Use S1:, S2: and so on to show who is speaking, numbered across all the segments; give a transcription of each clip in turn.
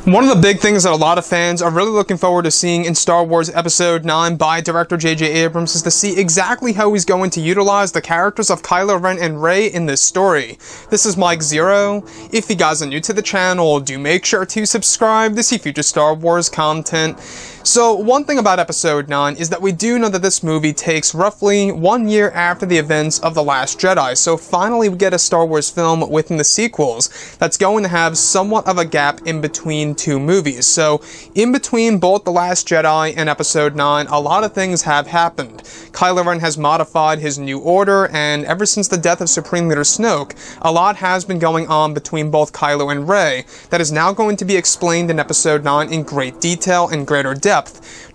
S1: One of the big things that a lot of fans are really looking forward to seeing in Star Wars Episode 9 by director J.J. Abrams is to see exactly how he's going to utilize the characters of Kylo Ren and Rey in this story. This is Mike Zero. If you guys are new to the channel, do make sure to subscribe to see future Star Wars content. So, one thing about Episode 9 is that we do know that this movie takes roughly 1 year after the events of The Last Jedi, so finally we get a Star Wars film within the sequels that's going to have somewhat of a gap in between two movies. So, in between both The Last Jedi and Episode 9, a lot of things have happened. Kylo Ren has modified his new order, and ever since the death of Supreme Leader Snoke, a lot has been going on between both Kylo and Rey that is now going to be explained in Episode 9 in great detail and greater depth.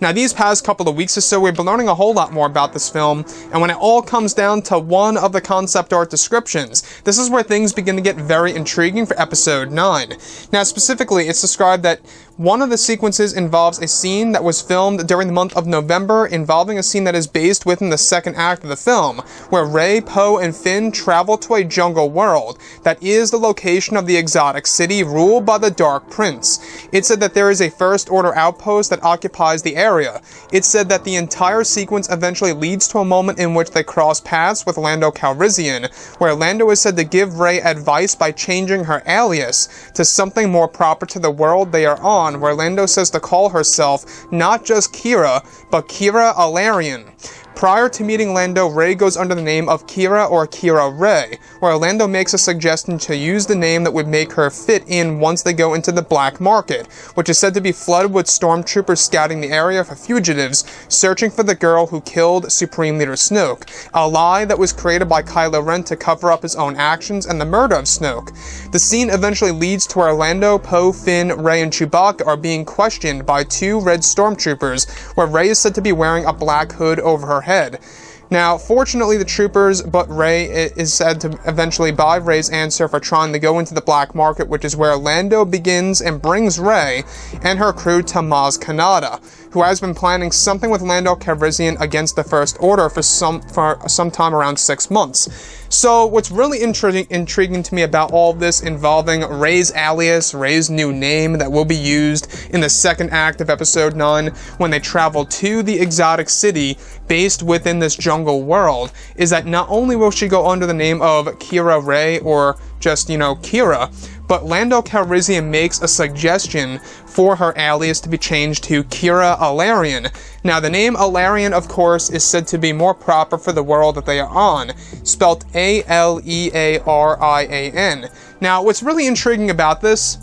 S1: Now, these past couple of weeks or so, we've been learning a whole lot more about this film, and when it all comes down to one of the concept art descriptions, this is where things begin to get very intriguing for Episode 9. Now, specifically, it's described that one of the sequences involves a scene that was filmed during the month of November, involving a scene that is based within the second act of the film, where Rey, Poe, and Finn travel to a jungle world that is the location of the exotic city ruled by the Dark Prince. It said that there is a First Order outpost that occupies the area. It said that the entire sequence eventually leads to a moment in which they cross paths with Lando Calrissian, where Lando is said to give Rey advice by changing her alias to something more proper to the world they are on, where Lando says to call herself not just Kira, but Kira Alarian. Prior to meeting Lando, Rey goes under the name of Kira or Kira Rey, where Lando makes a suggestion to use the name that would make her fit in once they go into the black market, which is said to be flooded with stormtroopers scouting the area for fugitives, searching for the girl who killed Supreme Leader Snoke, a lie that was created by Kylo Ren to cover up his own actions and the murder of Snoke. The scene eventually leads to where Lando, Poe, Finn, Rey, and Chewbacca are being questioned by two red stormtroopers, where Rey is said to be wearing a black hood over her head. Now, fortunately, the troopers, but Rey is said to eventually buy Rey's answer for trying to go into the black market, which is where Lando begins and brings Rey and her crew to Maz Kanata, who has been planning something with Lando Calrissian against the First Order for some time around 6 months. So, what's really intriguing to me about all of this involving Rey's alias, Reys New Name, that will be used in the second act of Episode 9 when they travel to the exotic city based within this jungle world, is that not only will she go under the name of Kira Rey, or just, Kira, but Lando Calrissian makes a suggestion for her alias to be changed to Kira Alarian. Now, the name Alarian, of course, is said to be more proper for the world that they are on, spelt A-L-E-A-R-I-A-N. Now, what's really intriguing about this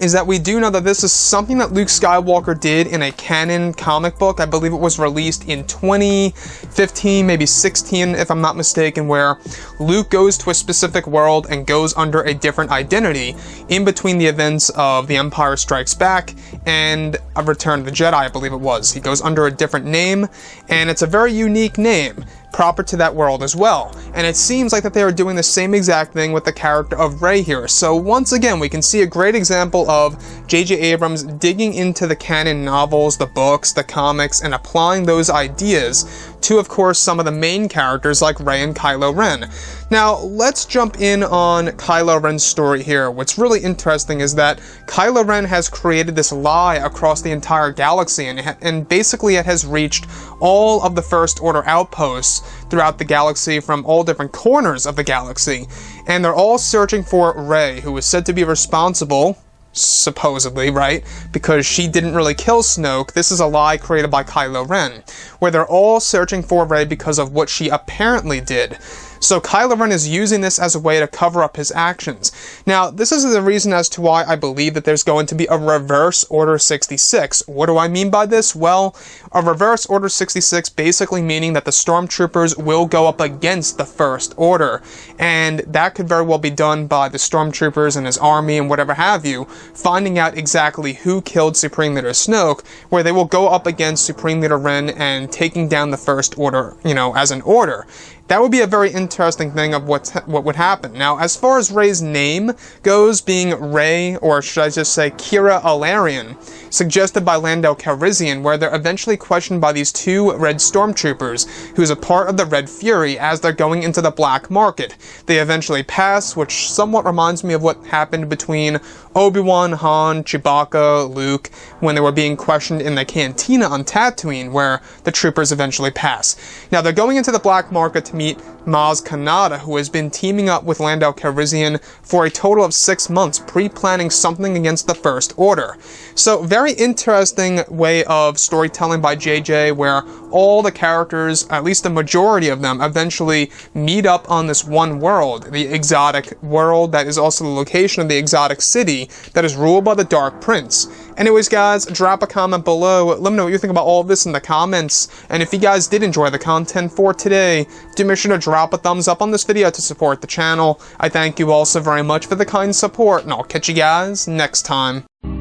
S1: is that we do know that this is something that Luke Skywalker did in a canon comic book. I believe it was released in 2015, maybe 16, if I'm not mistaken, where Luke goes to a specific world and goes under a different identity in between the events of The Empire Strikes Back and A Return of the Jedi, I believe it was. He goes under a different name, and it's a very unique name, proper to that world as well. And it seems like that they are doing the same exact thing with the character of Rey here. So once again, we can see a great example of J.J. Abrams digging into the canon novels, the books, the comics, and applying those ideas to, of course, some of the main characters like Rey and Kylo Ren. Now, let's jump in on Kylo Ren's story here. What's really interesting is that Kylo Ren has created this lie across the entire galaxy, and basically it has reached all of the First Order outposts throughout the galaxy from all different corners of the galaxy. And they're all searching for Rey, who is said to be responsible, supposedly, right? Because she didn't really kill Snoke. This is a lie created by Kylo Ren, where they're all searching for Rey because of what she apparently did. So Kylo Ren is using this as a way to cover up his actions. Now, this is the reason as to why I believe that there's going to be a reverse Order 66. What do I mean by this? Well, a reverse Order 66 basically meaning that the stormtroopers will go up against the First Order. And that could very well be done by the stormtroopers and his army and whatever have you, finding out exactly who killed Supreme Leader Snoke, where they will go up against Supreme Leader Ren and taking down the First Order, as an order. that would be a very interesting thing of what would happen. Now, as far as Rey's name goes, being Rey, or should I just say Kira Alarian, suggested by Lando Calrissian, where they're eventually questioned by these two Red Stormtroopers, who's a part of the Red Fury, as they're going into the black market. They eventually pass, which somewhat reminds me of what happened between Obi-Wan, Han, Chewbacca, Luke, when they were being questioned in the cantina on Tatooine, where the troopers eventually pass. Now, they're going into the black market to meet Maz Kanata, who has been teaming up with Lando Calrissian for a total of 6 months, pre-planning something against the First Order. So, very interesting way of storytelling by JJ, where all the characters, at least the majority of them, eventually meet up on this one world, the exotic world that is also the location of the exotic city that is ruled by the Dark Prince. Anyways, guys, drop a comment below. Let me know what you think about all of this in the comments. And if you guys did enjoy the content for today, do make sure to drop a thumbs up on this video to support the channel. I thank you all so very much for the kind support, and I'll catch you guys next time.